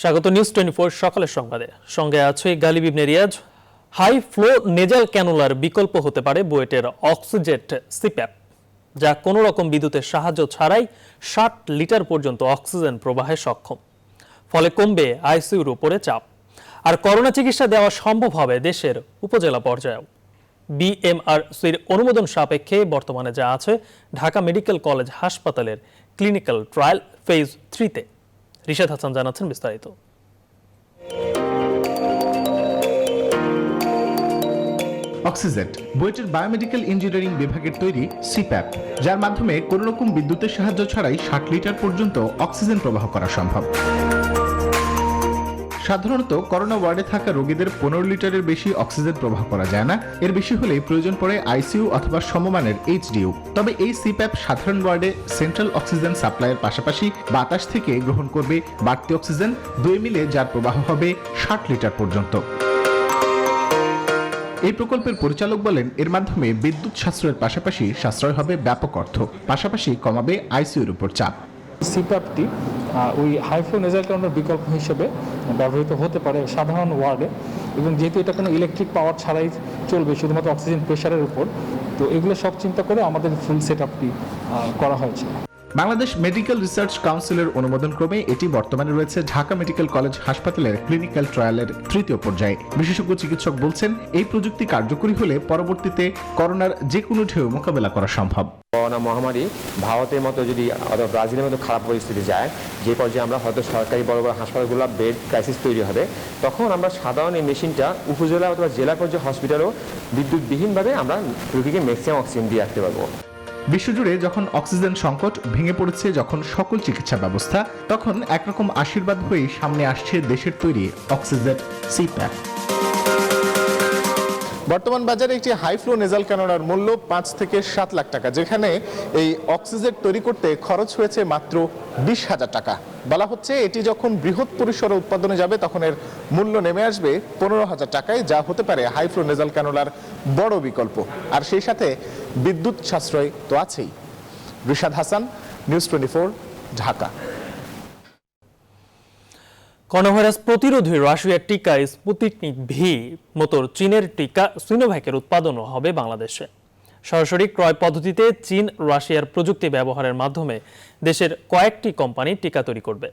স্বাগত নিউজ 24 সকালের সংবাদে। সঙ্গে আছে গালিব ইবনে রিয়াজ। হাই ফ্লো নেজাল ক্যানুলার বিকল্প হতে পারে বুয়েটের অক্সিজেট সিপ্যাপ, যা কোনো রকম বিদ্যুতের সাহায্য ছাড়াই 60 লিটার পর্যন্ত অক্সিজেন প্রবাহে সক্ষম। ফলে কমবে আইসিইউর উপরে চাপ, আর করোনা চিকিৎসা দেওয়া সম্ভব হবে দেশের উপজেলা পর্যায়েও। বিএমআরসির অনুমোদন সাপেক্ষে বর্তমানে যা আছে ঢাকা মেডিকেল কলেজ হাসপাতালের ক্লিনিক্যাল ট্রায়াল ফেজ 3-তে। রিশাদ হাসান জানাচ্ছেন বিস্তারিত। অক্সিজেট বুয়েটের বায়োমেডিক্যাল ইঞ্জিনিয়ারিং বিভাগের তৈরি সিপ্যাপ, যার মাধ্যমে কোনো রকম বিদ্যুতের সাহায্য ছাড়াই 60 লিটার পর্যন্ত অক্সিজেন প্রবাহ করা সম্ভব। সাধারণত করোনা ওয়ার্ডে থাকা রোগীদের 15 লিটারের বেশি অক্সিজেন প্রবাহ করা যায় না। এর বেশি হলেই প্রয়োজন পড়ে আইসিইউ অথবা সমমানের এইচডিইউ। তবে এই সিপ্যাপ সাধারণ ওয়ার্ডে সেন্ট্রাল অক্সিজেন সাপ্লাইয়ের পাশাপাশি বাতাস থেকে গ্রহণ করবে বাড়তি অক্সিজেন, দুই মিলে যার প্রবাহ হবে 60 লিটার পর্যন্ত। এই প্রকল্পের পরিচালক বলেন, এর মাধ্যমে বিদ্যুৎ সাশ্রয়ের পাশাপাশি সাশ্রয় হবে ব্যাপক অর্থ, পাশাপাশি কমাবে আইসিইউর উপর চাপ। সিপ্যাপটি ওই হাইফ্লো নেজাল ক্যানুলার বিকল্প হিসেবে ব্যবহৃত হতে পারে সাধারণ ওয়ার্ডে, এবং যেহেতু এটা কোনো ইলেকট্রিক পাওয়ার ছাড়াই চলবে শুধুমাত্র অক্সিজেন প্রেশারের উপর, তো এগুলো সব চিন্তা করে আমাদের ফুল সেট আপটি করা হয়েছে। বাংলাদেশ মেডিকেল রিসার্চ কাউন্সিলের অনুমোদন ক্রমে এটি বর্তমানে রয়েছে ঢাকা মেডিকেল কলেজ হাসপাতালের ক্লিনিক্যাল ট্রায়ালের 3য় পর্যায়ে। বিশেষজ্ঞ চিকিৎসক বলছেন, এই প্রযুক্তি কার্যকরী হলে পরবর্তীতে করোনার যে কোনো ঢেউ মোকাবেলা করা সম্ভব। করোনা মহামারী ভারতের মতো যদি অথবা ব্রাজিলের মতো খারাপ পরিস্থিতি যায়, যে পর্যায়ে আমরা হয়তো সরকারি বড় বড় হাসপাতালগুলো বেড ক্রাইসিস তৈরি হবে, তখন আমরা সাধারণ এই মেশিনটা উপজেলা অথবা জেলা পর্যায়ে হসপিটালও বিদ্যুৎবিহীনভাবে আমরা রোগীকে ম্যাক্সিমাম অক্সিজেন দিয়ে রাখতে পারবো। বিশ্বজুড়ে যখন অক্সিজেন সংকট ভেঙে পড়েছে, যখন সকল চিকিৎসা ব্যবস্থা, তখন একরকম আশীর্বাদ হয়েই সামনে আসছে দেশের তৈরি অক্সিজেন সিপ্যাপ। বর্তমান বাজারে একটি হাই ফ্লো নেজাল ক্যানুলার মূল্য 5 থেকে 7 লাখ টাকা, যেখানে এই অক্সিজেন তৈরি করতে খরচ হয়েছে মাত্র 20,000 টাকা। বলা হচ্ছে এটি যখন বৃহৎ পরিসরে উৎপাদনে যাবে তখন এর মূল্য নেমে আসবে 15,000 টাকায়, যা হতে পারে হাই ফ্লো নেজাল ক্যানুলার বড় বিকল্প। আর সেই সাথে বিদ্যুৎ সাশ্রয় তো আছেই। Rishad Hasan, news 24, Dhaka. Corona virus প্রতিরোধী রাশিয়ার টিকা স্পুতনিক ভি মতো চীনের টিকা সিনোভ্যাকের উৎপাদনও হবে বাংলাদেশে। সরাসরি ক্রয় পদ্ধতিতে চীন রাশিয়ার প্রযুক্তি ব্যবহারের মাধ্যমে দেশের কয়েকটি কোম্পানি টিকা তৈরি করবে।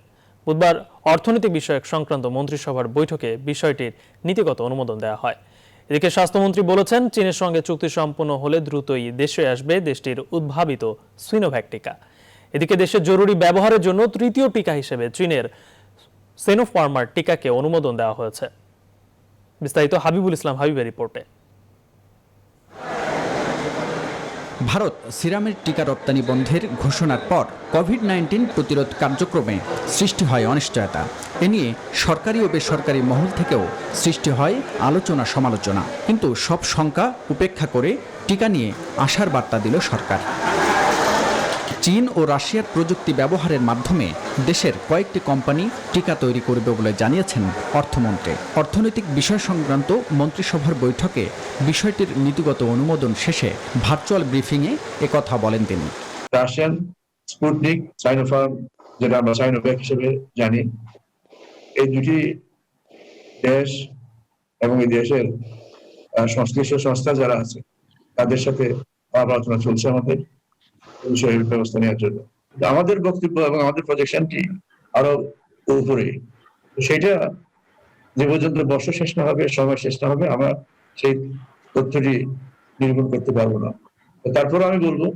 বুধবার অর্থনৈতিক বিষয়ক সংক্রান্ত মন্ত্রিসভার বৈঠকে বিষয়টির নীতিগত অনুমোদন দেওয়া হয়। এদিকে স্বাস্থ্যমন্ত্রী বলেছেন, চীনের সঙ্গে চুক্তি সম্পন্ন হলে দ্রুতই দেশে আসবে দেশটির উদ্ভাবিত সিনোভ্যাক টিকা। এদিকে দেশের জরুরি ব্যবহারের জন্য তৃতীয় টিকা হিসেবে চীনের সিনোফার্মার টিকাকে অনুমোদন দেওয়া হয়েছে। বিস্তারিত হাবিবুল ইসলাম হাবিবের রিপোর্টে। ভারত সিরামের টিকা রপ্তানি বন্ধের ঘোষণার পর কোভিড-19 প্রতিরোধ কার্যক্রমে সৃষ্টি হয় অনিশ্চয়তা। এ নিয়ে সরকারি ও বেসরকারি মহল থেকেও সৃষ্টি হয় আলোচনা সমালোচনা, কিন্তু সব শঙ্কা উপেক্ষা করে টিকা নিয়ে আশার বার্তা দিল সরকার। চীন ও রাশিয়ার প্রযুক্তি ব্যবহারের মাধ্যমে দেশের কয়েকটি কোম্পানি টিকা তৈরি করবে বলে জানিয়েছেন অর্থমন্ত্রী। অর্থনৈতিক বিষয় সংক্রান্ত মন্ত্রিসভার বৈঠকে বিষয়টির নীতিগত অনুমোদন শেষে ভার্চুয়াল ব্রিফিংয়ে একথা বলেন তিনি। রাশিয়ান স্পুটনিক, সাইনোফার্ম, যেটা আমরা সাইনোভ্যাক হিসেবে জানি, এই দুটি দেশ এবং এই দেশের সংশ্লিষ্ট সংস্থা যারা আছে তাদের সাথে আলোচনা চলছে আমাদের বিষয়ের ব্যবস্থা নেওয়ার জন্য। আমাদের বক্তব্য এবং আমাদের প্রজেকশনটি আরো উপরে, সেটা যে পর্যন্ত বর্ষ শেষ না হবে, সময় শেষ না হবে, আমরা সেই তথ্যটি নিরূপণ করতে পারবো না। তারপর আমি বলবো,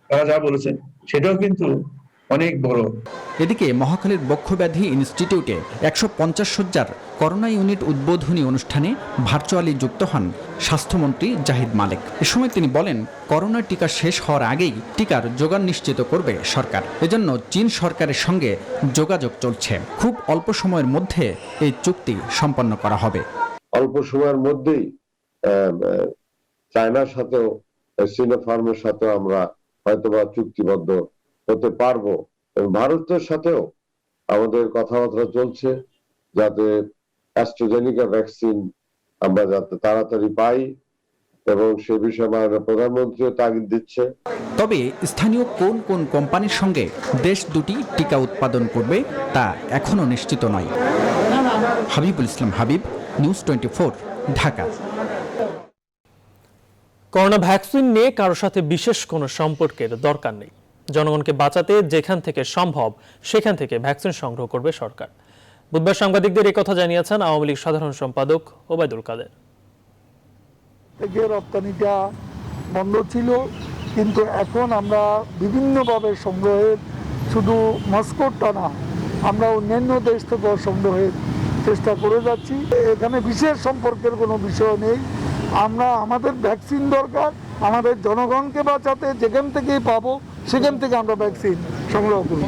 তারা যা বলেছেন সেটাও কিন্তু অনেক বড়। এদিকে মহাখালীর বক্ষব্যাধি ইনস্টিটিউটে 150 শয্যার করোনা ইউনিট উদ্বোধনী অনুষ্ঠানে ভার্চুয়ালি যুক্ত হন স্বাস্থ্যমন্ত্রী জাহিদ মালেক। এ সময় তিনি বলেন, করোনা টিকা শেষ হওয়ার আগেই টিকার যোগান নিশ্চিত করবে সরকার। এজন্য চীন সরকারের সঙ্গে যোগাযোগ চলছে। খুব অল্প সময়ের মধ্যে এই চুক্তি সম্পন্ন করা হবে। অল্প সময়ের মধ্যেই চায়নার সাথেও, সিনোফার্মের সাথেও আমরা হয়তোবা চুক্তিবদ্ধ হতে পারবো। ভারতের সাথেও আমাদের কথাবার্তা চলছে যাতে অ্যাস্ট্রাজেনিকা ভ্যাকসিন আমরা যাতে তাড়াতাড়ি পাই, এবং সে বিষয়ে মাননীয় প্রধানমন্ত্রীও তাগিদ দিচ্ছে। তবে স্থানীয় কোন কোন কোম্পানির সঙ্গে দেশ দুটি টিকা উৎপাদন করবে তা এখনও নিশ্চিত নয়। Habibul Islam Habib, news 24, Dhaka. Corona vaccine নিয়ে কারোর সাথে বিশেষ কোনো সম্পর্কের দরকার নেই। জনগণকে বাঁচাতে যেখান থেকে সম্ভব সেখান থেকে ভ্যাকসিন সংগ্রহ করবে সরকার। বুধবার সাংবাদিকদের এই কথা জানিয়েছেন আওয়ামী লীগ সাধারণ সম্পাদক ওবায়দুল কাদের। রপ্তানিটা বন্ধ ছিল, কিন্তু এখন আমরা বিভিন্নভাবে সংগ্রহের, শুধু মস্কোটা না, আমরা অন্যান্য দেশ থেকেও সংগ্রহের চেষ্টা করে যাচ্ছি। এখানে বিশেষ সম্পর্কের কোনো বিষয় নেই। আমাদের ভ্যাকসিন দরকার, আমাদের জনগণকে বাঁচাতে যেখান থেকেই পাবো সেখান থেকে আমরা ভ্যাকসিন সংগ্রহ করব।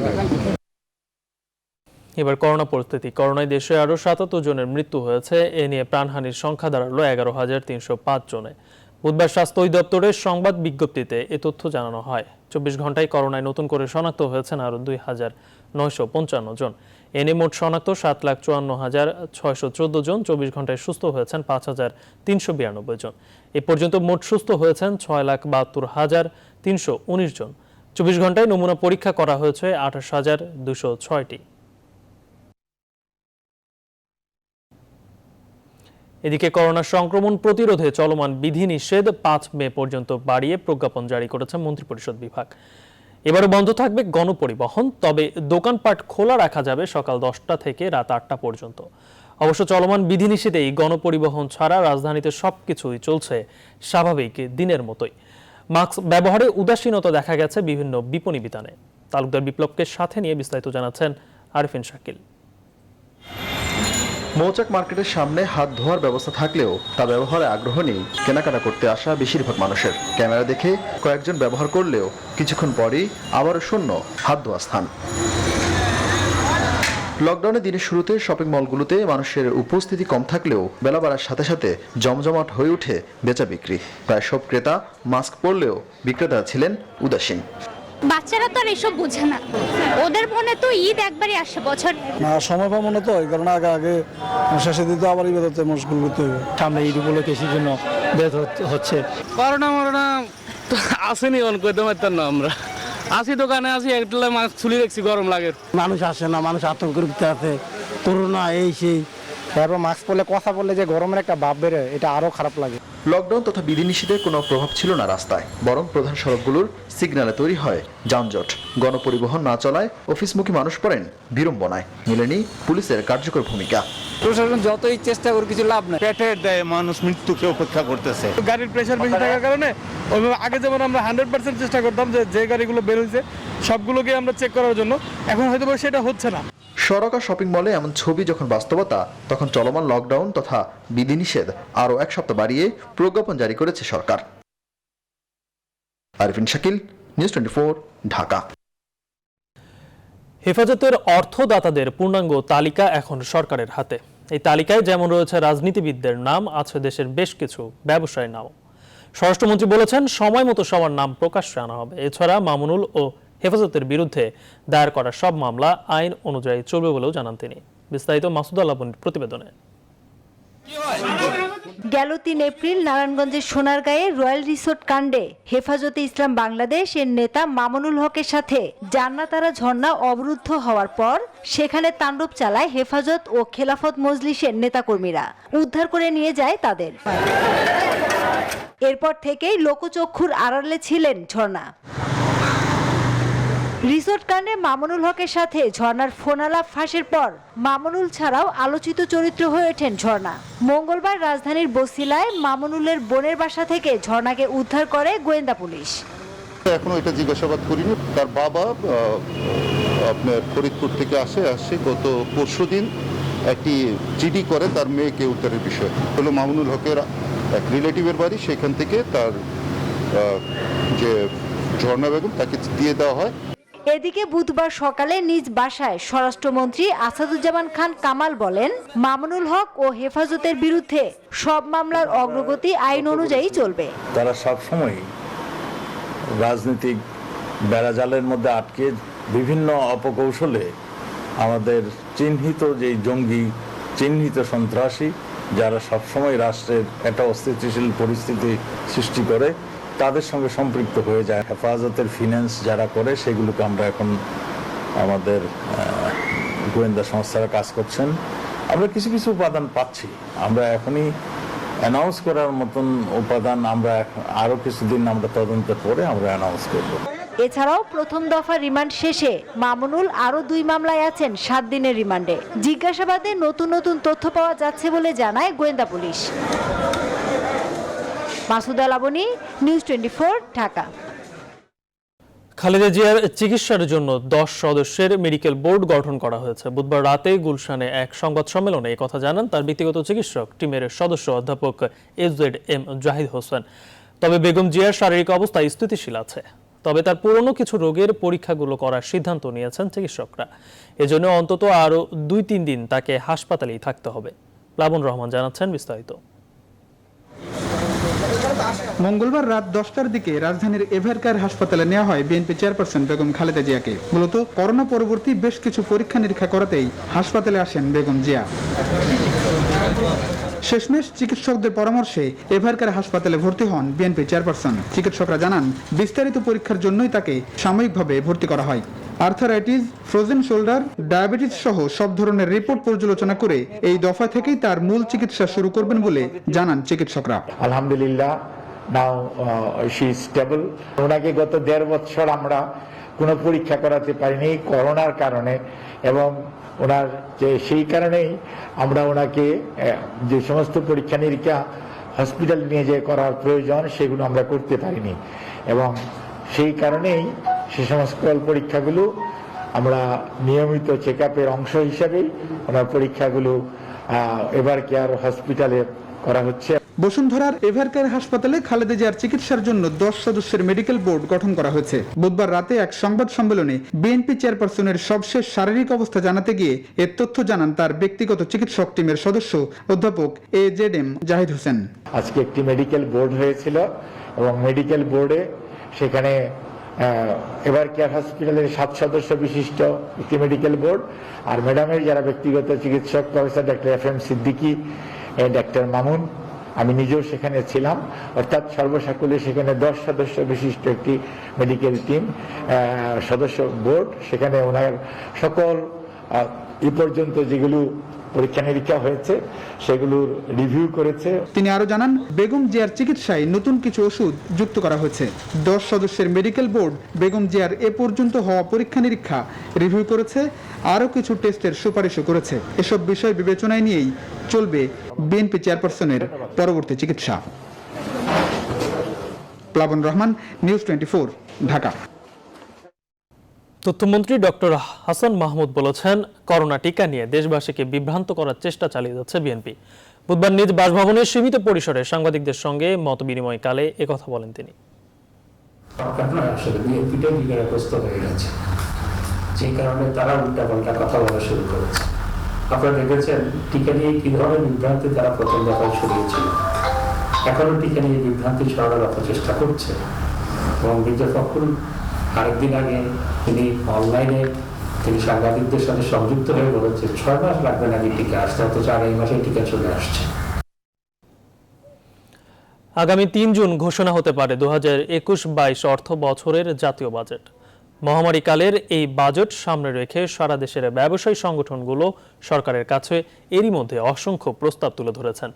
এবার করোনা পরিস্থিতি। করোনায় দেশে আরও ৭৭ জনের মৃত্যু হয়েছে। এ নিয়ে প্রাণহানির সংখ্যা দাঁড়ালো ১১,৩০৫ জনে। বুধবার স্বাস্থ্য অধিদপ্তরের সংবাদ বিজ্ঞপ্তিতে এ তথ্য জানানো হয়। ২৪ ঘন্টায় করোনায় নতুন করে শনাক্ত হয়েছেন আরও ২,৯৫৫ জন। এ নিয়ে মোট শনাক্ত ৭,৫৪,৬১৪ জন। ২৪ ঘন্টায় সুস্থ হয়েছেন ৫,৩৯২ জন। এ পর্যন্ত মোট সুস্থ হয়েছেন ৬,৭২,৩১৯ জন। ২৪ ঘন্টায় নমুনা পরীক্ষা করা হয়েছে ২৮,২০৬টি। এদিকে করোনা সংক্রমণ প্রতিরোধে চলমান বিধিনিষেধ ৫ মে পর্যন্ত বাড়িয়ে প্রজ্ঞাপন জারি করেছে মন্ত্রিপরিষদ বিভাগ। এবারও বন্ধ থাকবে গণপরিবহন, তবে দোকানপাট খোলা রাখা যাবে সকাল 10টা থেকে রাত 8টা পর্যন্ত। অবশ্য চলমান বিধিনিষেধেই গণপরিবহন ছাড়া রাজধানীতে সবকিছুই চলছে স্বাভাবিক দিনের মতোই। মাস্ক ব্যবহারে উদাসীনতা দেখা গেছে বিভিন্ন বিপণী বিতানে। তালুকদার বিপ্লবকে সাথে নিয়ে বিস্তারিত জানাচ্ছেন আরিফিন শাকিল। মৌচাক মার্কেটের সামনে হাত ধোয়ার ব্যবস্থা থাকলেও তা ব্যবহারে আগ্রহ নেই কেনাকাটা করতে আসা বেশিরভাগ মানুষের। ক্যামেরা দেখে কয়েকজন ব্যবহার করলেও কিছুক্ষণ পরেই আবারও শূন্য হাত ধোয়া স্থান। লকডাউনের দিনের শুরুতে শপিং মলগুলোতে মানুষের উপস্থিতি কম থাকলেও বেলা বাড়ার সাথে সাথে জমজমাট হয়ে ওঠে বেচা বিক্রি। প্রায় সব ক্রেতা মাস্ক পরলেও বিক্রেতারা ছিলেন উদাসীন। বাচ্চারা তো আর এসব বোঝে না, ওদের মনে তো ঈদ একবারই আসে বছর। সময় পাবো না তো, এই কারণে আগে শেষে দিতে আবার ঈদ হতে মুশকিল করতে হবে। সামনে ঈদ উপলক্ষে সেই জন্য বের হচ্ছে। করোনা তো আসেনি, অন করতে পারতাম না। আমরা আসি দোকানে আসি, একটা মাস্ক খুলে রাখছি, গরম লাগে। মানুষ আসে না, মানুষ আতঙ্ক করতে আছে, করোনা এই সেই। তারপর মাস্ক পরলে, কথা বললে যে গরমের একটা ভাব বেড়ে, এটা আরো খারাপ লাগে। লকডাউন তথা বিধিনিষেধের কোনো প্রভাব ছিল না রাস্তায়, বরং প্রধান সড়কগুলোর সিগন্যালে তৈরি হয় যানজট। গণপরিবহন না চলায় অফিসমুখী মানুষ পড়েন বিড়ম্বনায়। মেলেনি পুলিশের কার্যকর ভূমিকা। প্রশাসন যতই চেষ্টা করে কিছু লাভ নাই। পেটের দেয় মানুষ মৃত্যুকে অপেক্ষা করতেছে। গাড়ির প্রেশার বেশি থাকার কারণে ওইভাবে আগে যেমন আমরা 100% চেষ্টা করতাম যে গাড়িগুলো বের হয়েছে সবগুলোকে আমরা চেক করার জন্য, এখন হয়তো সেটা হচ্ছে না। সড়ক আর শপিং মলে এমন ছবি যখন বাস্তবতা, তখন চলমান লকডাউন তথা বিধিনিষেধ আরও 1 সপ্তাহ বাড়িয়ে প্রজ্ঞাপন জারি করেছে সরকার। আরিফিন শাকিল, নিউজ 24, ঢাকা। হেফাজতের অর্থদাতাদের পূর্ণাঙ্গ তালিকা এখন সরকারের হাতে। এই তালিকায় যেমন রয়েছে রাজনীতিবিদদের নাম, আছে দেশের বেশ কিছু ব্যবসায়ীর নাম। স্বরাষ্ট্রমন্ত্রী বলেছেন সময় মতো সবার নাম প্রকাশ্যে আনা হবে। এছাড়া মামুনুল ও হেফাজতের বিরুদ্ধে দায়ের করা সব মামলা আইন অনুযায়ী চলবে বলেও জানান তিনি। বিস্তারিত মাসুদ আল্লাহ প্রতিবেদনে। গেল ৩ এপ্রিল নারায়ণগঞ্জের সোনারগাঁয়ে রয়্যাল রিসোর্ট কাণ্ডে হেফাজতে ইসলাম বাংলাদেশ এর নেতা মামুনুল হকের সাথে জান্নাতারা ঝর্ণা অবরুদ্ধ হওয়ার পর সেখানে তাণ্ডব চালায় হেফাজত ও খেলাফত মজলিসের নেতাকর্মীরা। উদ্ধার করে নিয়ে যায় তাদের। এরপর থেকেই লোকচক্ষুর আড়ালে ছিলেন ঝর্ণা। রিসোর্ট কাণ্ডে মামুনুল হকের সাথে ঝর্ণার ফোনালাপ ফাঁসের পর মামুনুল ছাড়াও আলোচিত চরিত্র হয়ে ওঠেন ঝর্ণা। মঙ্গলবার রাজধানীর বছিলায় মামুনুলের বোনের বাসা থেকে ঝর্ণাকে উদ্ধার করে গোয়েন্দা পুলিশ। এখনো এটা জিজ্ঞাসাবাদ করিনি। তার বাবা আপনার ফরিদপুর থেকে আসে গত পরশুদিন একটি জিডি করে তার মেয়েকে উদ্ধারের বিষয় হলো মামুনুল হকের এক রিলেটিভের বাড়ি, সেখান থেকে তার যে ঝর্ণা বেগম তাকে দিয়ে দেওয়া হয়। এদিকে বুধবার সকালে নিজ বাসায় স্বরাষ্ট্রমন্ত্রী আসাদুজ্জামান খান কামাল বলেন, মামুনুল হক ও হেফাজতের বিরুদ্ধে সব মামলার অগ্রগতি আইন অনুযায়ী চলবে। তারা সবসময় রাজনৈতিক বেড়াজালের মধ্যে আটকে বিভিন্ন অপকৌশলে আমাদের চিহ্নিত যে জঙ্গি, চিহ্নিত সন্ত্রাসী, যারা সবসময় রাষ্ট্রের একটা অস্থিতিশীল পরিস্থিতি সৃষ্টি করে, তাদের সঙ্গে সম্পৃক্ত হয়ে যায়। হেফাজতের ফিন্যান্স যারা করে সেগুলোকে আমরা এখন আমাদের গোয়েন্দা সংস্থারা কাজ করছেন। আমরা কিছু কিছু উপাদান পাচ্ছি, আমরা এখনই অ্যানাউন্স করার মতন উপাদান আমরা আরো কিছুদিন আমরা তদন্তের পরে আমরা অ্যানাউন্স করব। এছাড়াও প্রথম দফা রিমান্ড শেষে মামুনুল আরও 2 মামলায় আছেন 7 দিনের রিমান্ডে। জিজ্ঞাসাবাদে নতুন নতুন তথ্য পাওয়া যাচ্ছে বলে জানায় গোয়েন্দা পুলিশ। মাসুদা লাবনী, নিউজ 24, ঢাকা। খালেদা জিয়ার চিকিৎসার জন্য 10 সদস্যের মেডিকেল বোর্ড গঠন করা হয়েছে। বুধবার রাতে গুলশানে এক সংবাদ সম্মেলনে এই কথা জানান তার ব্যক্তিগত চিকিৎসক টিমের সদস্য অধ্যাপক এজেড জাহিদ হোসেন। তবে বেগম জিয়ার শারীরিক অবস্থা স্থিতিশীল আছে। তবে তার পুরনো কিছু রোগের পরীক্ষাগুলো করার সিদ্ধান্ত নিয়েছেন চিকিৎসকরা। এজন্য অন্তত আরও 2-3 দিন তাকে হাসপাতালেই থাকতে হবে। প্লাবন রহমান জানাচ্ছেন বিস্তারিত। মঙ্গলবার রাত 10টার দিকে রাজধানীর এভারকেয়ার হাসপাতালে নেওয়া হয় বিএনপি চেয়ারপারসন বেগম খালেদা জিয়াকে। মূলত করোনা পরবর্তী বেশ কিছু পরীক্ষা নিরীক্ষা করাতেই হাসপাতালে আসেন বেগম জিয়া। শেষমেশ চিকিৎসকদের পরামর্শে এভারকেয়ার হাসপাতালে ভর্তি হন বিএনপি চেয়ারপারসন। চিকিৎসকরা জানান বিস্তারিত পরীক্ষার জন্যই তাকে সাময়িকভাবে ভর্তি করা হয়। আর্থারাইটিস, ফ্রোজেন শোল্ডার, ডায়াবেটিস সহ সব ধরনের রিপোর্ট পর্যালোচনা করে এই দফা থেকেই তার মূল চিকিৎসা শুরু করবেন বলে জানান চিকিৎসকরা। আলহামদুলিল্লাহ, নাও শি ইজ স্টেবল। ওনাকে গত 1.5 বছর আমরা কোনো পরীক্ষা করাতে পারিনি করোনার কারণে, এবং ওনার যে সেই কারণেই আমরা ওনাকে যে সমস্ত পরীক্ষা নিরীক্ষা হসপিটাল নিয়ে যে করার প্রয়োজন সেগুলো আমরা করতে পারিনি, এবং সেই কারণেই সে সমস্ত পরীক্ষাগুলো আমরা নিয়মিত চেক আপের অংশ হিসাবে ওনার পরীক্ষাগুলো এভারকেয়ার হসপিটালে করা হচ্ছে। বসুন্ধরার এভারকেয়ার হাসপাতালে খালেদা জিয়ার চিকিৎসার জন্য 10 সদস্যের মেডিকেল বোর্ড গঠন করা হয়েছে। বুধবার রাতে এক সংবাদ সম্মেলনে বিএনপি চেয়ারপারসনের সবশেষ শারীরিক অবস্থা জানাতে গিয়ে এর তথ্য জানান তার ব্যক্তিগত চিকিৎসক টিমের সদস্য অধ্যাপক এজেড জাহিদ হোসেন। আজকে একটি মেডিকেল বোর্ড হয়েছিল এবং মেডিকেল বোর্ডে সেখানে এভারকেয়ার হসপিটালের 7 সদস্য বিশিষ্ট একটি মেডিকেল বোর্ড, আর ম্যাডামের যারা ব্যক্তিগত চিকিৎসক professor doctor FM Siddiqui, doctor Mamun, আমি নিজেও সেখানে ছিলাম। অর্থাৎ সর্বসাকুল্যে সেখানে 10 সদস্য বিশিষ্ট একটি মেডিকেল টিম সদস্য বোর্ড, সেখানে ওনার সকল এ পর্যন্ত যেগুলো পরীক্ষা নিরীক্ষা হয়েছে সেগুলোর রিভিউ করেছে। তিনি আরো জানান বেগম জিয়ার চিকিৎসায় নতুন কিছু ওষুধ যুক্ত করা হয়েছে। 10 সদস্যের মেডিকেল বোর্ড বেগম জিয়ার এ পর্যন্ত হওয়া পরীক্ষা নিরীক্ষা রিভিউ করেছে, আরো কিছু টেস্টের সুপারিশও করেছে। এসব বিষয় বিবেচনায় নিয়েই চলবে বিএনপি চেয়ারপারসনের পরবর্তী চিকিৎসা। প্লাবন রহমান, নিউজ 24, ঢাকা। তথ্যমন্ত্রী ডক্টর হাসান মাহমুদ বলেছেন, করোনা টিকা নিয়ে দেশবাসীকে বিভ্রান্ত করার চেষ্টা চালিয়ে যাচ্ছে বিএনপি। বুধবার নিজ বাসভবনে সীমিত পরিসরে সাংবাদিকদের সঙ্গে মত বিনিময়কালে একথা বলেন তিনি। আসলে বিএনপিটাই বিকারগ্রস্ত হয়ে গেছে, যে কারণে তারা উল্টাপাল্টা কথা বলা শুরু করেছে। আপনারা দেখেছেন টিকা নিয়ে কি ধরনের বিভ্রান্তি তারা প্রথম দফায় ছড়িয়েছিল, এখনো টিকা নিয়ে বিভ্রান্তি ছড়ানোর অপচেষ্টা করছে। এবং মির্জা ফখরুল আরেকদিন আগে তিনি অনলাইনে তিনি সাংবাদিকদের সাথে সংযুক্ত হয়ে বলেছে 6 মাস লাগবে নাকি টিকা আসতে, অথচ আগামী মাসে টিকা চলে আসছে। আগামী 3 জুন ঘোষণা হতে পারে 2021-22 অর্থ বছরের জাতীয় বাজেট। মহামারীকালের এই বাজেট সামনে রেখে সারা দেশের ব্যবসায়ী সংগঠনগুলো সরকারের কাছে এরই মধ্যে অসংখ্য প্রস্তাব তুলে ধরেছেন।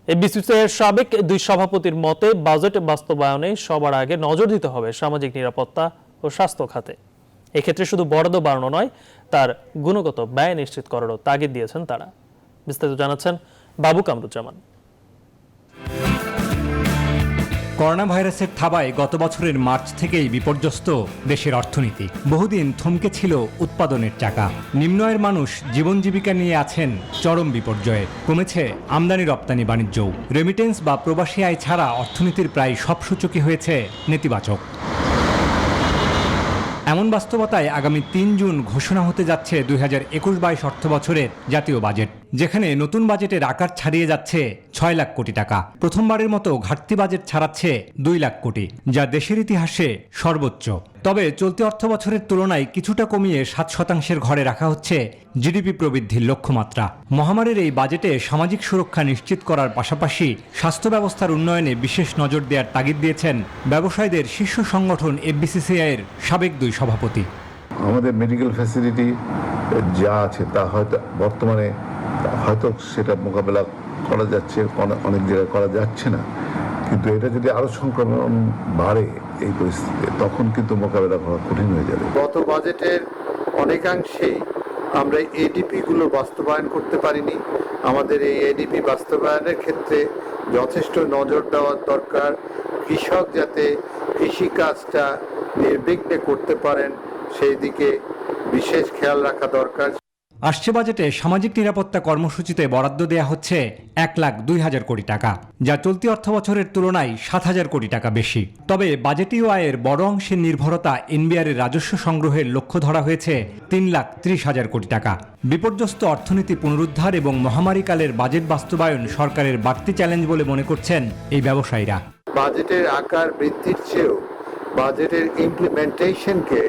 এবিসিসির সাবেক 2 সভাপতির মতে বাজেট বাস্তবায়নে সবার আগে নজর দিতে হবে সামাজিক নিরাপত্তা ও স্বাস্থ্য খাতে। এক্ষেত্রে শুধু বরাদ্দ বাড়ানো নয়, তার গুণগত ব্যয় নিশ্চিত করারও তাগিদ দিয়েছেন তারা। বিস্তারিত জানাচ্ছেন বাবু কামরুজ্জামান। করোনা ভাইরাসের থাবায় গত বছরের মার্চ থেকেই বিপর্যস্ত দেশের অর্থনীতি। বহুদিন থমকে ছিল উৎপাদনের চাকা। নিম্ন আয়ের মানুষ জীবন জীবিকা নিয়ে আছেন চরম বিপর্যয়ে। কমেছে আমদানি রপ্তানি বাণিজ্যও। রেমিটেন্স বা প্রবাসী আয় ছাড়া অর্থনীতির প্রায় সব সূচকই হয়েছে নেতিবাচক। এমন বাস্তবতায় আগামী 3 জুন ঘোষণা হতে যাচ্ছে 2021-22 অর্থ বছরের জাতীয় বাজেট, যেখানে নতুন বাজেটের আকার ছাড়িয়ে যাচ্ছে 6 লাখ কোটি টাকা। প্রথমবারের মতো ঘাটতি বাজেট ছাড়াচ্ছে 2 লাখ কোটি, যা দেশের ইতিহাসে সর্বোচ্চ। তবে চলতি অর্থবছরের তুলনায় কিছুটা কমিয়ে 7% ঘরে রাখা হচ্ছে জিডিপি প্রবৃদ্ধির লক্ষ্যমাত্রা। মহামারীর এই বাজেটে সামাজিক সুরক্ষা নিশ্চিত করার পাশাপাশি স্বাস্থ্য ব্যবস্থার উন্নয়নে বিশেষ নজর দেওয়ার তাগিদ দিয়েছেন ব্যবসায়ীদের শীর্ষ সংগঠন এফবিসিসিআইয়ের সাবেক 2 সভাপতি। আমাদের মেডিকেল ফ্যাসিলিটি যা আছে তা হয়তো বর্তমানে হয়তো সেটা মোকাবেলা করা যাচ্ছে, অনেক জায়গায় করা যাচ্ছে না, কিন্তু এটা যদি আরো সংক্রমণ বাড়ে এই পরিস্থিতিতে তখন কিন্তু মোকাবেলা করা কঠিন হয়ে যাবে। গত বাজেটের অনেকাংশেই আমরা এডিপি গুলো বাস্তবায়ন করতে পারিনি। আমাদের এই এডিপি বাস্তবায়নের ক্ষেত্রে যথেষ্ট নজর দেওয়ার দরকার। কৃষক যাতে কৃষিকাজটা নির্বিঘ্নে করতে পারেন সেই দিকে বিশেষ খেয়াল রাখা দরকার। আসছে বাজেটে সামাজিক নিরাপত্তা কর্মসূচিতে বরাদ্দ দেয়া হচ্ছে 1,02,000 কোটি টাকা, যা চলতি অর্থবছরের তুলনায় 7,000 কোটি টাকা বেশি। তবে বাজেটীয় আয়ের বড় অংশের নির্ভরতা এনবিআরের রাজস্ব সংগ্রহের লক্ষ্য ধরা হয়েছে 3,30,000 কোটি টাকা। বিপর্যস্ত অর্থনীতি পুনরুদ্ধার এবং মহামারীকালের বাজেট বাস্তবায়ন সরকারের বাড়তি চ্যালেঞ্জ বলে মনে করছেন এই ব্যবসায়ীরা। বাজেটের আকার বৃদ্ধির চেয়েও বাজেটের ইমপ্লিমেন্টেশনকে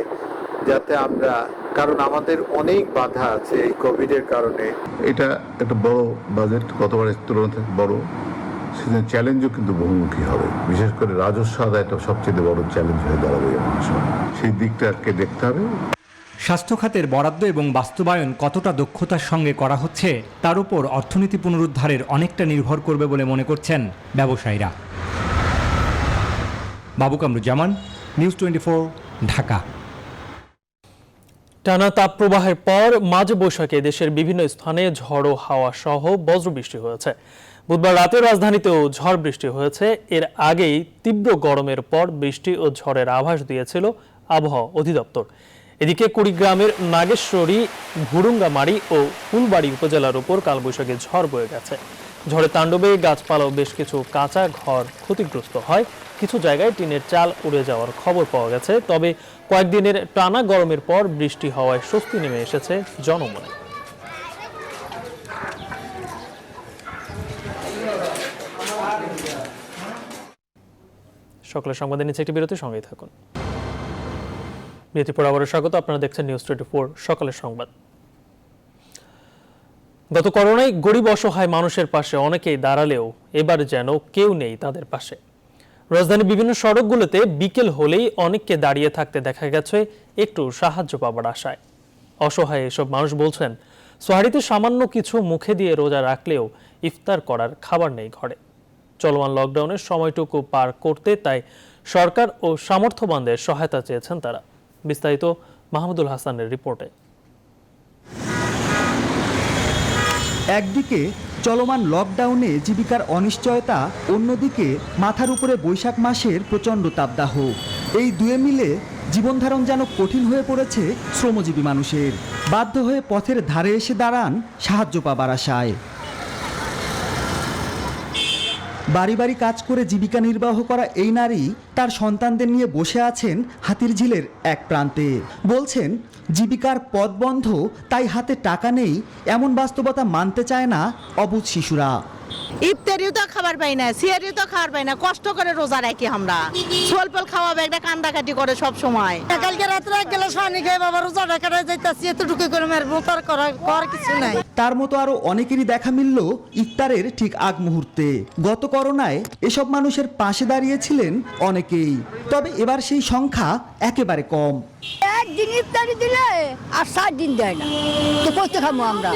যাতে আমরা, কারণ আমাদের অনেক বাধা আছে এই কোভিডের কারণে। এটা একটা বড় বাজেট, গতবারের তুলনায় থেকে বড়, সেজন্য চ্যালেঞ্জও কিন্তু বহুমুখী হবে। বিশেষ করে রাজস্ব আদায়টা সবচেয়ে বড় চ্যালেঞ্জ হয়ে দাঁড়াবে এই সময়, সেই দিকটাকে দেখতে হবে। স্বাস্থ্য খাতের বরাদ্দ এবং বাস্তবায়ন কতটা দক্ষতার সঙ্গে করা হচ্ছে তার উপর অর্থনীতি পুনরুদ্ধারের অনেকটা নির্ভর করবে বলে মনে করছেন ব্যবসায়ীরা। বাবু কামরুজ্জামান, নিউজ 24, ঢাকা। টানা তাপপ্রবাহের পর মাঝ বৈশাখে দেশের বিভিন্ন স্থানে ঝড়ো হাওয়া সহ বজ্রবৃষ্টি হয়েছে। বুধবার রাতে রাজধানীতেও ঝড় বৃষ্টি হয়েছে। এর আগেই তীব্র গরমের পর বৃষ্টি ও ঝড়ের আভাস দিয়েছিল আবহাওয়া অধিদপ্তর। এদিকে কুড়িগ্রামের নাগেশ্বরী, ভুরুঙ্গামারী ও ফুলবাড়ি উপজেলার উপর কালবৈশাখী ঝড় বয়ে গেছে। ঝড়ের তাণ্ডবে গাছপালা ও বেশ কিছু কাঁচা ঘর ক্ষতিগ্রস্ত হয়। কিছু জায়গায় টিনের চাল উড়ে যাওয়ার খবর পাওয়া গেছে। তবে কয়েকদিনের টানা গরমের পর বৃষ্টি হওয়ায় স্বস্তি নেমে এসেছে জনমনে। সকলের সংবাদে নিচে একটি বিরতির সঙ্গেই থাকুন। বিরতির পর আবারও স্বাগত। আপনারা দেখছেন নিউজ 24 সকালের সংবাদ। গত করোনায় গরিব অসহায় মানুষের পাশে অনেকেই দাঁড়ালেও এবার যেন কেউ নেই তাদের পাশে। রাজধানীর বিভিন্ন সড়কগুলোতে বিকেল হলেই অনেককে দাঁড়িয়ে থাকতে দেখা গেছে একটু সাহায্য পাবার আশায়। অসহায় এসব মানুষ বলছেন, সোহারিতে সামান্য কিছু মুখে দিয়ে রোজা রাখলেও ইফতার করার খাবার নেই ঘরে। চলমান লকডাউনের সময়টুকু পার করতে তাই সরকার ও সামর্থ্যবানদের সহায়তা চেয়েছেন তারা। বিস্তারিত মাহমুদুল হাসানের রিপোর্টে। একদিকে চলমান লকডাউনে জীবিকার অনিশ্চয়তা, অন্যদিকে মাথার উপরে বৈশাখ মাসের প্রচণ্ড তাপদাহ, এই দুয়ে মিলে জীবনধারণ যেন কঠিন হয়ে পড়েছে শ্রমজীবী মানুষের। বাধ্য হয়ে পথের ধারে এসে দাঁড়ান সাহায্য পাবার আশায়। বাড়ি বাড়ি কাজ করে জীবিকা নির্বাহ করা এই নারী তার সন্তানদের নিয়ে বসে আছেন হাতিরঝিলের এক প্রান্তে। বলছেন, জীবিকার পথ বন্ধ, তাই হাতে টাকা নেই, এমন বাস্তবতা মানতে চায় না অবুঝ শিশুরা। ইফতারিও তো খাবার পাই না, সিয়ারিও তো খাবার পাই না, কষ্ট করে রোজা রাখি আমরা। সোলপল খাওয়া একটা কান্দাকাটি করে সব সময়। কালকে রাত্রে এক গ্লাস পানি খেয়ে বাবা রোজা রাখা যাইতাছি, এতটুকু করে মোতার করার কিছু নাই। তার মতো আরো অনেকেরই দেখা মিলল ইফতারের ঠিক আগ মুহূর্তে। গত করোনায় এসব মানুষের পাশে দাঁড়িয়েছিলেন অনেকেই, তবে এবার সেই সংখ্যা একেবারে কম। একদিন ইফতারি দিলে আর 7 দিন দেয় না, তো কইতে খাবো আমরা?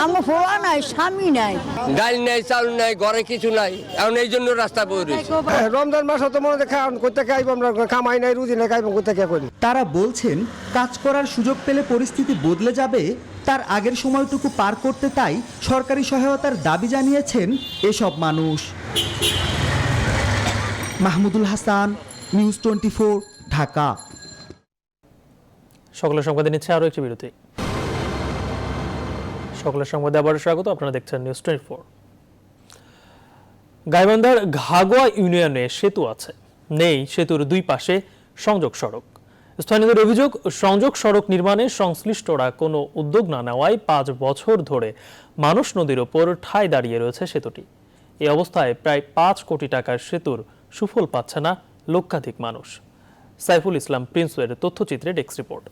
আমার ফোয়া নাই, স্বামী নাই, ডাল নাই, চাল নাই, ঘরে কিছু নাই, এখন এই জন্য রাস্তা বই রয়েছে। রমজান মাস হতো মনে খাওয়ান করতে খাইব, আমরা কামাই নাই, রুজি নাই, খাইব করতে কে করি। তারা বলছেন, কাজ করার সুযোগ পেলে পরিস্থিতি বদলে যাবে, তার আগের সময়টুকু পার করতে তাই সরকারি সহায়তার দাবি জানিয়েছেন এসব মানুষ। মাহমুদুল হাসান, নিউজ 24, ঢাকা। সকলের সংবাদে নিচ্ছে আরো একটি বিরতি। সকলের সংবাদে আবার স্বাগত। আপনারা দেখছেন নিউজ 24। গাইবান্ধার ঘাগোয়া ইউনিয়নে সেতু আছে, নেই সেতুর দুই পাশে সংযোগ সড়ক। স্থানীয়দের অভিযোগ, সংযোগ সড়ক নির্মাণে সংশ্লিষ্টরা কোনো উদ্যোগ না নেওয়ায় 5 বছর ধরে মানুষ নদীর ওপর ঠায় দাঁড়িয়ে রয়েছে সেতুটি। এই অবস্থায় প্রায় 5 কোটি টাকার সেতুর সুফল পাচ্ছে না লক্ষাধিক মানুষ। Saiful Islam প্রিন্সের তথ্যচিত্রে desk report.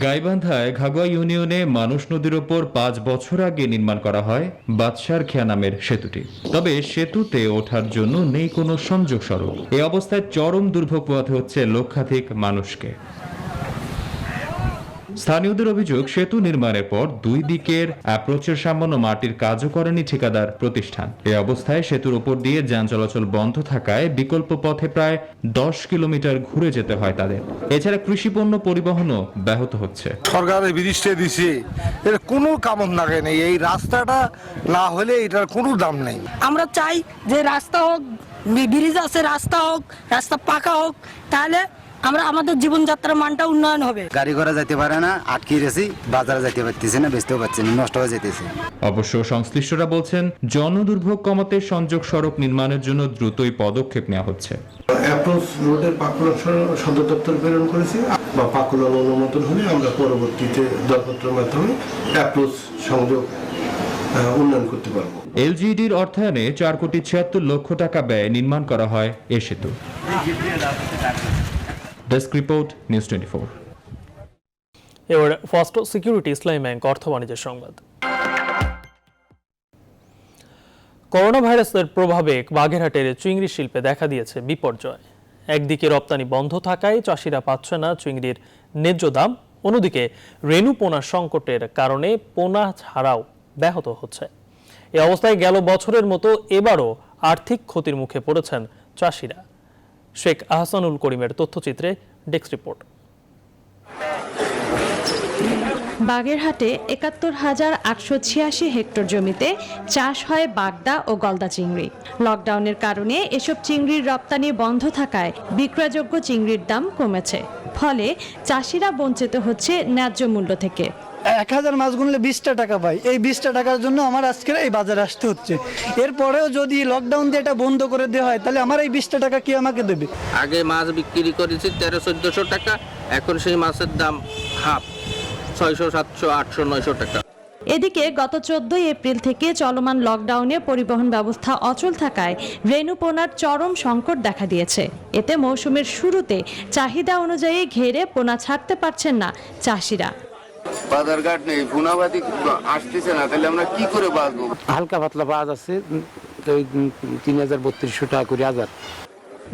গাইবান্ধায় ঘাগুয়া ইউনিয়নে মানুষ নদীর ওপর 5 বছর আগে নির্মাণ করা হয় বাদশার খেয়া নামের সেতুটি। তবে সেতুতে ওঠার জন্য নেই কোনো সংযোগ সড়ক। এই অবস্থায় চরম দুর্ভোগ পোহাতে হচ্ছে লক্ষাধিক মানুষকে। স্থানীয়দের অভিযোগ, সেতু নির্মাণের পর দুই দিকের অ্যাপ্রোচের সামান্য মাটির কাজও করেনি ঠিকাদার প্রতিষ্ঠান। এই অবস্থায় সেতুর উপর দিয়ে যান চলাচল বন্ধ থাকায় বিকল্প পথে প্রায় 10 কিলোমিটার ঘুরে যেতে হয় তাদের। এছাড়া কৃষিপণ্য পরিবহনও ব্যাহত হচ্ছে। সরকারের ব্রিজটা দিছে, এর কোনো কামত লাগে নেই। এই রাস্তাটা না হলে এটার কোনো দাম নেই। আমরা চাই যে রাস্তা হোক, ব্রিজ আছে, রাস্তা হোক, রাস্তা পাকা হোক, তাহলে আমরা আমাদের জীবনযাত্রার মানটা উন্নয়ন হবে। গাড়ি ঘোড়া যেতে পারে না, আটকে গেছি, বাজারে যেতে পারতেছি না, বেচতেও পারছি না, নষ্ট হয়ে যেতেছে। অবশ্য সংশ্লিষ্টরা বলছেন, জনদুর্ভোগ কমাতে সংযোগ সড়ক নির্মাণের জন্য দ্রুতই পদক্ষেপ নেওয়া হচ্ছে। অ্যাপ্রোচ রোডের পাকুড়া সদর দপ্তর প্রেরণ করেছি, বা পাকুড়ার অনুমোদন হলে আমরা পরবর্তীতে দরপত্রের মাধ্যমে অ্যাপ্রোচ সংযোগ উন্নয়ন করতে পারবো। এলজিইডির অর্থায়নে 4,76,00,000 টাকা ব্যয়ে নির্মাণ করা হয় এ সেতু। Desk report, news 24। এবার ফার্স্ট সিকিউরিটি ইসলামী ব্যাংক অর্থ বাণিজ্যের সংবাদ। করোনা ভাইরাসের প্রভাবে বাগেরহাটের চিংড়ি শিল্পে দেখা দিয়েছে বিপর্যয়। একদিকে রপ্তানি বন্ধ থাকায় চাষিরা পাচ্ছে না চিংড়ির ন্যায্য দাম, অন্যদিকে রেণু পোনা সংকটের কারণে পোনা ছাড়াও ব্যাহত হচ্ছে। এই অবস্থায় গেল বছরের মতো এবারও আর্থিক ক্ষতির মুখে পড়েছেন চাষিরা। শেখ আহসানুল করিমের তথ্যচিত্রে ডেস্ক রিপোর্ট। বাগেরহাটে ৭১,৮৮৬ হেক্টর জমিতে চাষ হয় বাগদা ও গলদা চিংড়ি। লকডাউনের কারণে এসব চিংড়ির রপ্তানি বন্ধ থাকায় বিক্রয়যোগ্য চিংড়ির দাম কমেছে, ফলে চাষিরা বঞ্চিত হচ্ছে ন্যায্য মূল্য থেকে। 1000 মাছ গুনলে 20টা টাকা পাই। এই 20টা টাকার জন্য আমার আজকে এই বাজারে আসতে হচ্ছে। এরপরেও যদি লকডাউন দিয়ে এটা বন্ধ করে দেওয়া হয়, তাহলে আমার এই 20টা টাকা কি আমাকে দেবে? আগে মাছ বিক্রি করেছি 1300-1400 টাকা, এখন সেই মাছের দাম হাফ, 600, 700, 800, 900 টাকা। এদিকে গত 14 এপ্রিল থেকে চলমান লকডাউনে পরিবহন ব্যবস্থা অচল থাকায় রেণু পোনার চরম সংকট দেখা দিয়েছে। এতে মৌসুমের শুরুতে চাহিদা অনুযায়ী ঘেরে পোনা ছাড়তে পারছেন না চাষিরা। বাজারঘাট নেই, পুনাবাদি আসতেছে না, তাহলে আমরা কি করে বাঁচবো? হালকা পাতলা বাজ আছে, 3000-3200 টাকা করে হাজার।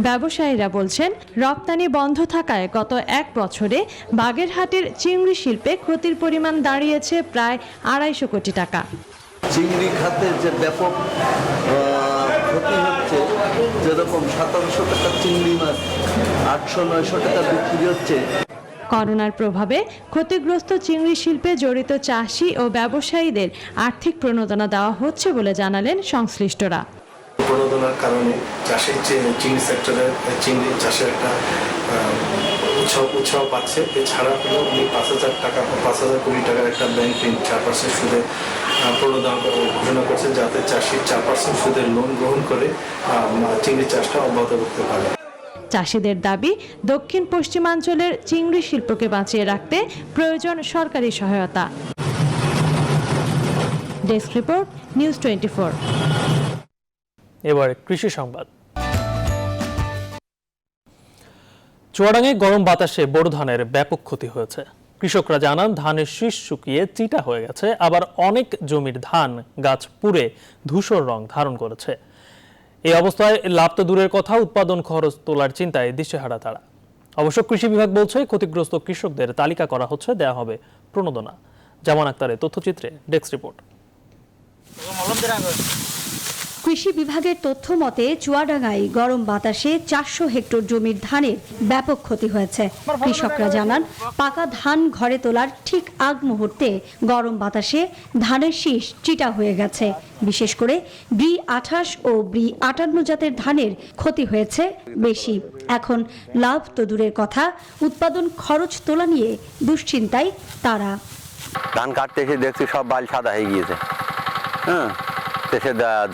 ব্যবসায়ীরা বলছেন, রপ্তানি বন্ধ থাকায় গত 1 বছরে বাগেরহাটের চিংড়ি শিল্পে ক্ষতির পরিমাণ দাঁড়িয়েছে প্রায় 250 কোটি টাকা। চিংড়ি খাতের যে ব্যাপক ক্ষতি হচ্ছে, যেরকম 1700 টাকা চিংড়ি মাছ 800-900 টাকা বিক্রি হচ্ছে। করোনার প্রভাবে ক্ষতিগ্রস্ত চিংড়ি শিল্পে জড়িত চাষি ও ব্যবসায়ীদের আর্থিক প্রণোদনা দেওয়া হচ্ছে বলে জানালেন সংশ্লিষ্টরা। প্রণোদনার কারণে চাষের চিংড়ি সেক্টরে চিংড়ি চাষের একটা উৎসাহ পাচ্ছে। এছাড়া হলো উনি 5,000 কোটি টাকার একটা ব্যাংক ঋণ 4% সুদে প্রণোদনা ঘোষণা করছে, যাতে চাষি 4% সুদের লোন গ্রহণ করে চিংড়ি চাষটা অব্যাহত রাখতে পারে। চাষিদের দাবি, দক্ষিণ পশ্চিমাঞ্চলের চিংড়ি শিল্পকে বাঁচিয়ে রাখতে প্রয়োজন সরকারি সহায়তা। Desk report, news 24। এবার কৃষি সংবাদ। চুয়াডাঙ্গায় গরম বাতাসে বোরো ধানের ব্যাপক ক্ষতি হয়েছে। কৃষকরা জানান, ধানের শীষ শুকিয়ে চিটা হয়ে গেছে, আবার অনেক জমির ধান গাছ পুড়ে ধূসর রং ধারণ করেছে। এই অবস্থায় লাভ তো দূরের কথা, উৎপাদন খরচ তোলার চিন্তায় দিশেহারা তারা। অবশ্য কৃষি বিভাগ বলছে, ক্ষতিগ্রস্ত কৃষকদের তালিকা করা হচ্ছে, দেয়া হবে প্রণোদনা। জামান আক্তারের তথ্যচিত্রে ডেস্ক রিপোর্ট। কৃষি বিভাগের তথ্য মতে চুয়াডাঙ্গায় গরম বাতাসে 400 হেক্টর জমির ধানের ব্যাপক ক্ষতি হয়েছে। কৃষকরা জানান, পাকা ধান ঘরে তোলার ঠিক আগ মুহূর্তে গরম বাতাসে ধানের শীষ চিটা হয়ে গেছে। বিশেষ করে ব্রি 28 ও ব্রি 58 জাতের ধানের ক্ষতি হয়েছে বেশি। এখন লাভ তো দূরের কথা, উৎপাদন খরচ তোলা নিয়ে দুশ্চিন্তায় তারা। ধান কাটতে এসে দেখছি সব বাল সাদা হয়ে গিয়েছে। হ্যাঁ,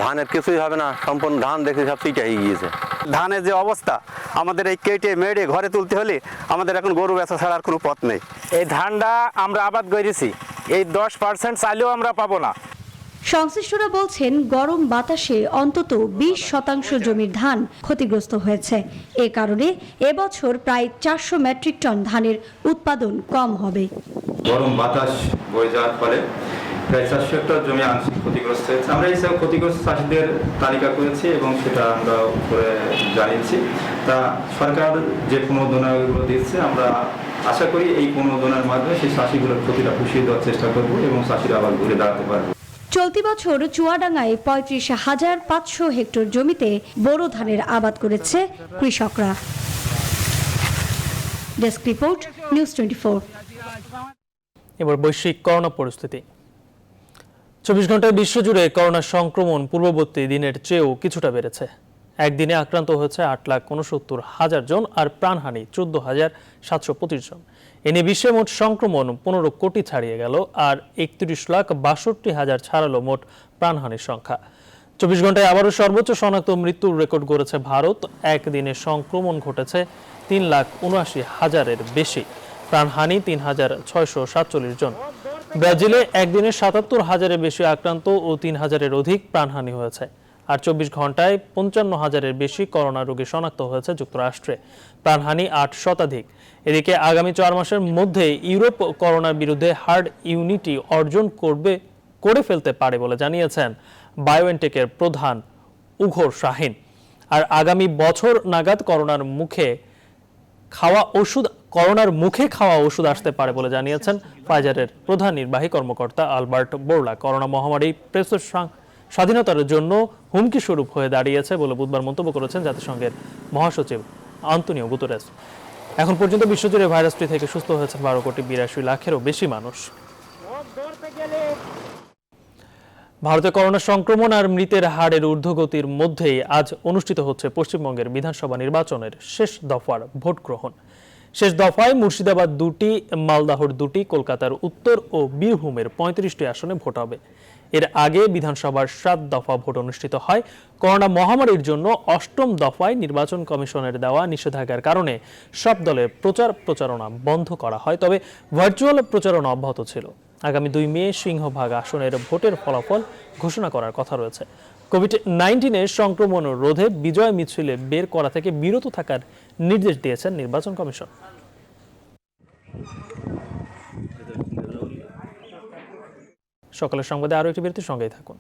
ধানের কিছুই হবে না, সম্পূর্ণ ধান দেখে সব চিটা হয়ে গিয়েছে। ধানের যে অবস্থা, আমাদের এই কেটে মেড়ে ঘরে তুলতে হলে আমাদের এখন গরু বেচা ছাড়ার কোনো পথ নেই। এই ধানটা আমরা আবাদ করেছি, এই 10% চাইলেও আমরা পাবো না। সংশ্লিষ্টরা বলছেন গরম বাতাসে অন্তত 20% জমির ধান ক্ষতিগ্রস্ত হয়েছে। এ কারণে এবছর প্রায় 400 মেট্রিক টন ধানের উৎপাদন কম হবে। গরম বাতাস বয়ে যাওয়ার ফলে প্রায় 400 হেক্টর জমি আংশিক ক্ষতিগ্রস্ত হয়েছে। আমরা এই ক্ষতিগ্রস্ত চাষিদের তালিকা করেছি এবং সেটা আমরা উপরে জানিয়েছি। তা সরকার যে পুনর্ধনাগুলো দিচ্ছে, আমরা আশা করি এই পুনর্ধনার মাধ্যমে সেই চাষিগুলোর ক্ষতিটা পুষিয়ে দেওয়ার চেষ্টা করব এবং চাষিরা আবার ঘুরে দাঁড়াতে পারবে। চলতি বছর চুয়াডাঙ্গায় 35,500 হেক্টর জমিতে বোরো ধানের আবাদ করেছে কৃষকরা। Desk report, news 24। এবার বৈশ্বিক করোনা পরিস্থিতি। 24 ঘন্টায় বিশ্বজুড়ে করোনা সংক্রমণ পূর্ববর্তী দিনের চেয়েও কিছুটা বেড়েছে। একদিনে আক্রান্ত হয়েছে 8,69,000 জন আর প্রাণহানি 14,725 জন। এ নিয়ে বিশ্বে মোট সংক্রমণ 15 কোটি ছাড়িয়ে গেল আর 31,62,000 ছাড়ালো মোট প্রাণহানির সংখ্যা। 24 ঘন্টায় আবারও সর্বোচ্চ শনাক্ত মৃত্যুর রেকর্ড গড়েছে ভারত। একদিনে সংক্রমণ ঘটেছে 3,79,000-এর বেশি, প্রাণহানি 3,647 জন। ব্রাজিলে একদিনে 77,000-এর বেশি আক্রান্ত ও 3,000-এর অধিক প্রাণহানি হয়েছে। আর 24 ঘন্টায় 55,000-এর বেশি করোনা রোগী শনাক্ত হয়েছে যুক্তরাষ্ট্রে, প্রাণহানি 8 শতাধিক। এদিকে আগামী 4 মাসের মধ্যে ইউরোপ করোনার বিরুদ্ধে হার্ড ইউনিটি অর্জন করে ফেলতে পারে বলে জানিয়েছেন বায়োএনটেকের প্রধান উঘোর শাহিন। আর আগামী বছর নাগাদ করোনার মুখে খাওয়া ওষুধ আসতে পারে বলে জানিয়েছেন ফাইজারের প্রধান নির্বাহী কর্মকর্তা আলবার্ট বোরলা। করোনা মহামারী প্রেসের স্বাধীনতার জন্য হুমকি স্বরূপ হয়ে দাঁড়িয়েছে বলে বুধবার মন্তব্য করেছেন জাতিসংঘের মহাসচিব আন্তোনিও গুতেরেস। এখন পর্যন্ত বিশ্বজুড়ে ভাইরাসটি থেকে সুস্থ হয়েছে 12,82,00,000-এরও বেশি মানুষ। ভারতে করোনা সংক্রমণ আর মৃতের হারের ঊর্ধ্বগতির মধ্যেই আজ অনুষ্ঠিত হচ্ছে পশ্চিমবঙ্গের বিধানসভা নির্বাচনের শেষ দফার ভোট গ্রহণ। শেষ দফায় মুর্শিদাবাদ 2টি, মালদাহর 2টি, কলকাতার উত্তর ও বীরভূমের 35টি আসনে ভোট হবে। এর আগে বিধানসভার 7 দফা ভোট অনুষ্ঠিত হয়। করোনা মহামারীর জন্য 8ম দফায় নির্বাচন কমিশনের দেওয়া নিষেধাজ্ঞার কারণে সব দলের প্রচারণা বন্ধ করা হয়, তবে ভার্চুয়াল প্রচারণা অব্যাহত ছিল। আগামী 2 মে সিংহভাগ আসনের ভোটের ফলাফল ঘোষণা করার কথা রয়েছে। কোভিড-19-এর সংক্রমণ রোধে বিজয় মিছিলে বের করা থেকে বিরত থাকার নির্দেশ দিয়েছেন নির্বাচন কমিশন। সকালের সংবাদে আরও একটি বিরতির সঙ্গেই থাকুন।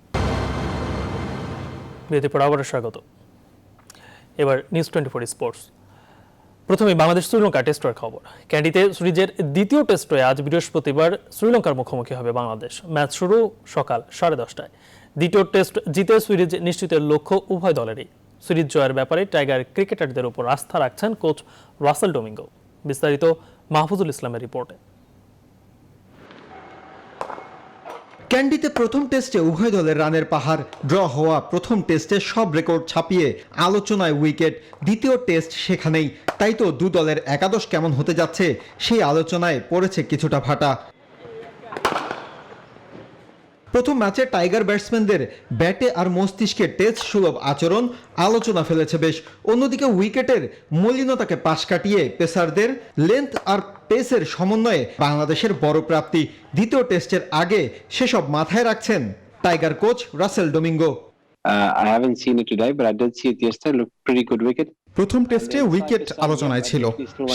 বিরতির পর আবার স্বাগত। এবার নিউজ 24 স্পোর্টস। প্রথমে বাংলাদেশ শ্রীলঙ্কা টেস্টের খবর। ক্যান্ডিতে সিরিজের দ্বিতীয় টেস্টে আজ বৃহস্পতিবার শ্রীলঙ্কার মুখোমুখি হবে বাংলাদেশ। ম্যাচ শুরু সকাল 10:30টায়। দ্বিতীয় টেস্ট জিতে সিরিজ নিশ্চিতের লক্ষ্য উভয় দলেরই। সিরিজ জয়ের ব্যাপারে টাইগার ক্রিকেটারদের উপর আস্থা রাখছেন কোচ রাসেল ডোমিঙ্গো। বিস্তারিত মাহফুজুল ইসলামের রিপোর্টে। ক্যান্ডিতে প্রথম টেস্টে উভয় দলের রানের পাহাড়। ড্র হওয়া প্রথম টেস্টে সব রেকর্ড ছাপিয়ে আলোচনায় উইকেট। দ্বিতীয় টেস্ট সেখানেই, তাই তো দু দলের একাদশ কেমন হতে যাচ্ছে সেই আলোচনায় পড়েছে কিছুটা ভাটা। প্রথম ম্যাচে টাইগার ব্যাটসম্যানদের ব্যাটে আর মস্তিষ্কে টেস্ট সুলভ আচরণ আলোচনা ফেলেছে বেশ। অন্যদিকে উইকেটের মলিনতাকে পাশ কাটিয়ে পেসারদের লেন্থ আর পেসের সমন্বয়ে বাংলাদেশের বড় প্রাপ্তি। দ্বিতীয় টেস্টের আগে সেসব মাথায় রাখছেন টাইগার কোচ রাসেল ডোমিঙ্গো। প্রথম টেস্টে উইকেট আলোচনায় ছিল।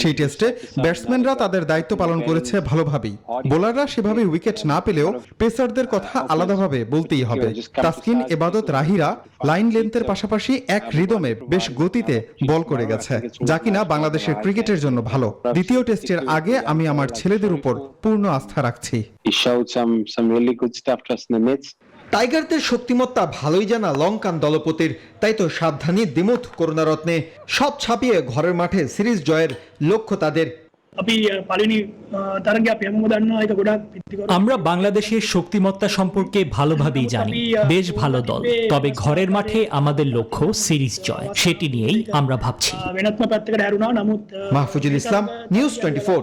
সেই টেস্টে ব্যাটসম্যানরা তাদের দায়িত্ব পালন করেছে ভালোভাবেই। বোলাররা সেভাবে উইকেট না পেলেও পেসারদের কথা আলাদাভাবে বলতেই হবে। তাসকিন, এবাদত, রাহিরা লাইন লেন্থের পাশাপাশি এক রিদমে বেশ গতিতে বল করে গেছে, যা কিনা বাংলাদেশের ক্রিকেটের জন্য ভালো। দ্বিতীয় টেস্টের আগে আমি আমার ছেলেদের উপর পূর্ণ আস্থা রাখছি। টাইগারদের শক্তিমত্তা ভালোই জানা লঙ্কান দলপতির, তাই তো সাবধানী দিমুথ করুণারত্নে। সব ছাপিয়ে ঘরের মাঠে সিরিজ জয়ের লক্ষ্য তাদের। আমরা বাংলাদেশের শক্তিমত্তা সম্পর্কে ভালোভাবেই জানি, বেশ ভালো দল। তবে ঘরের মাঠে আমাদের লক্ষ্য সিরিজ জয়, সেটি নিয়েই আমরা ভাবছি। মাহফুজুল ইসলাম, নিউজ 24।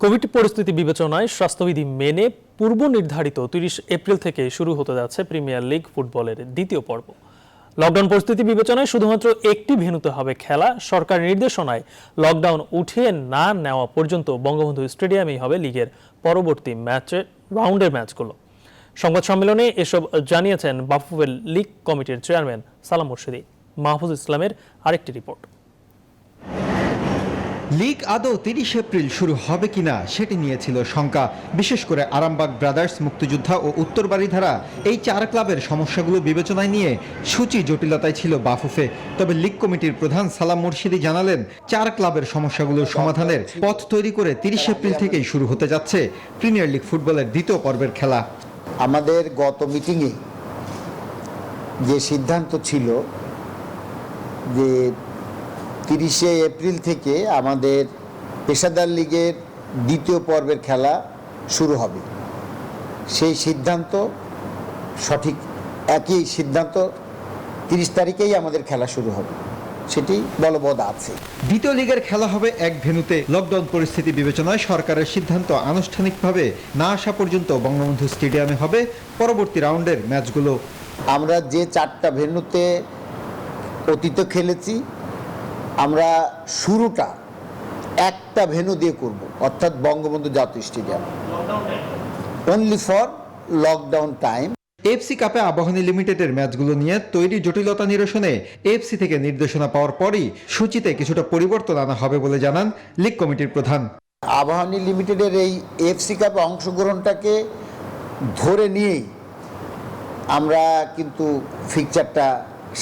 কোভিড পরিস্থিতি বিবেচনায় স্বাস্থ্যবিধি মেনে পূর্ব নির্ধারিত 30 এপ্রিল থেকে শুরু হতে যাচ্ছে প্রিমিয়ার লিগ ফুটবলের দ্বিতীয় পর্ব। লকডাউন পরিস্থিতি বিবেচনায় শুধুমাত্র একটি ভেন্যুতে হবে খেলা। সরকার নির্দেশনায় লকডাউন উঠিয়ে না নেওয়া পর্যন্ত বঙ্গবন্ধু স্টেডিয়ামেই হবে লিগের পরবর্তী রাউন্ডের ম্যাচগুলো। সংবাদ সম্মেলনে এসব জানিয়েছেন বাফুফের লীগ কমিটির চেয়ারম্যান সালাম মুর্শিদি। মাহফুজ ইসলামের আরেকটি রিপোর্ট। লীগ আদৌ 30 এপ্রিল শুরু হবে কিনা সেটি নিয়েছিল শঙ্কা। বিশেষ করে আরামবাগ ব্রাদার্স, মুক্তিযোদ্ধা ও উত্তরবাড়িধারা এই 4 ক্লাবের সমস্যাগুলো বিবেচনায় নিয়ে সূচি জটিলতায় ছিল বাফুফে। তবে লীগ কমিটির প্রধান সালাম মুর্শিদি জানালেন 4 ক্লাবের সমস্যাগুলোর সমাধানের পথ তৈরি করে 30 এপ্রিল থেকেই শুরু হতে যাচ্ছে প্রিমিয়ার লিগ ফুটবলের দ্বিতীয় পর্বের খেলা। আমাদের গত মিটিংয়ে যে সিদ্ধান্ত ছিল যে 30 এপ্রিল থেকে আমাদের পেশাদার লিগের দ্বিতীয় পর্বের খেলা শুরু হবে, সেই সিদ্ধান্ত সঠিক। একই সিদ্ধান্ত 30 তারিখেই আমাদের খেলা শুরু হবে, সেটি বলবৎ আছে। দ্বিতীয় লিগের খেলা হবে এক ভেন্যুতে। লকডাউন পরিস্থিতি বিবেচনায় সরকারের সিদ্ধান্ত আনুষ্ঠানিকভাবে না আসা পর্যন্ত বঙ্গবন্ধু স্টেডিয়ামে হবে পরবর্তী রাউন্ডের ম্যাচগুলো। আমরা যে 4টা ভেন্যুতে অতীতে খেলেছি, আমরা শুরুটা একটা ভেন্যু দিয়ে করব, অর্থাৎ বঙ্গবন্ধু জাতীয় stadium, only for lockdown time. FC কাপে আবাহনী লিমিটেডের ম্যাচগুলো নিয়ে তৈরি জটিলতা নিরসনে এফসি থেকে নির্দেশনা পাওয়ার পরই সূচিতে কিছুটা পরিবর্তন আনা হবে বলে জানান লীগ কমিটির প্রধান। আবাহনী লিমিটেডের এই এফসি কাপে অংশগ্রহণটাকে ধরে নিয়েই আমরা কিন্তু ফিকচারটা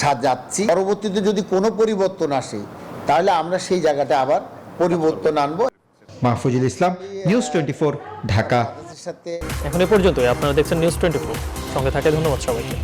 সাজাচ্ছি। পরবর্তীতে যদি কোনো পরিবর্তন আসে তাহলে আমরা সেই জায়গাটা আবার পরিবর্তন আনবো। মাহফুজুল ইসলাম, নিউজ 24, ঢাকা। এখন এ পর্যন্তই। আপনারা দেখছেন নিউজ 24, সঙ্গে থাকে ধন্যবাদ সবাইকে।